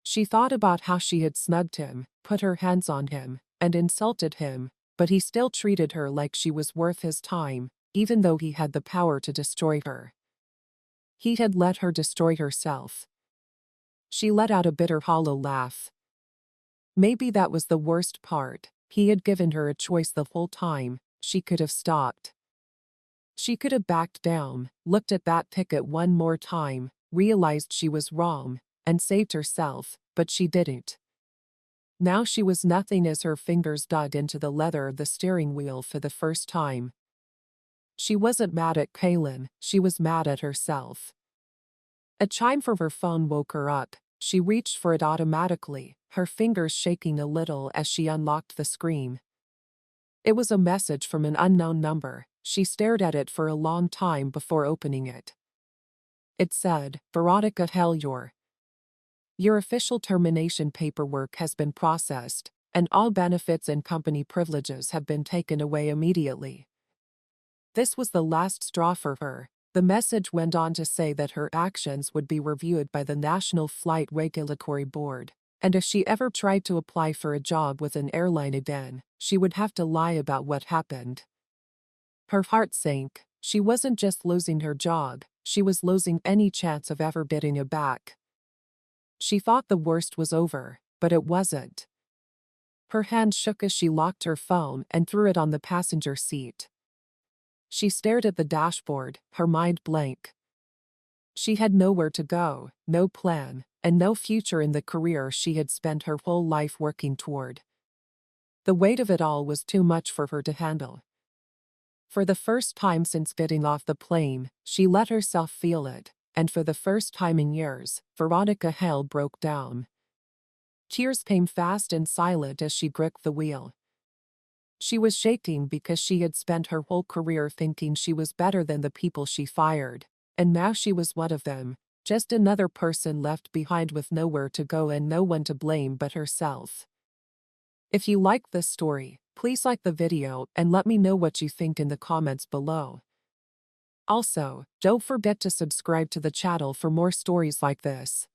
She thought about how she had snubbed him, put her hands on him, and insulted him, but he still treated her like she was worth his time, even though he had the power to destroy her. He had let her destroy herself. She let out a bitter hollow laugh. Maybe that was the worst part. He had given her a choice the whole time. She could have stopped. She could have backed down, looked at that ticket one more time, realized she was wrong, and saved herself, but she didn't. Now she was nothing as her fingers dug into the leather of the steering wheel for the first time. She wasn't mad at Kaylin, she was mad at herself. A chime from her phone woke her up. She reached for it automatically, her fingers shaking a little as she unlocked the screen. It was a message from an unknown number. She stared at it for a long time before opening it. It said, "Veronica Hell, your official termination paperwork has been processed, and all benefits and company privileges have been taken away immediately." This was the last straw for her. The message went on to say that her actions would be reviewed by the National Flight Regulatory Board, and if she ever tried to apply for a job with an airline again, she would have to lie about what happened. Her heart sank. She wasn't just losing her job, she was losing any chance of ever getting it back. She thought the worst was over, but it wasn't. Her hand shook as she locked her phone and threw it on the passenger seat. She stared at the dashboard, her mind blank. She had nowhere to go, no plan, and no future in the career she had spent her whole life working toward. The weight of it all was too much for her to handle. For the first time since getting off the plane, she let herself feel it, and for the first time in years, Veronica Hale broke down. Tears came fast and silent as she gripped the wheel. She was shaking because she had spent her whole career thinking she was better than the people she fired, and now she was one of them, just another person left behind with nowhere to go and no one to blame but herself. If you liked this story, please like the video and let me know what you think in the comments below. Also, don't forget to subscribe to the channel for more stories like this.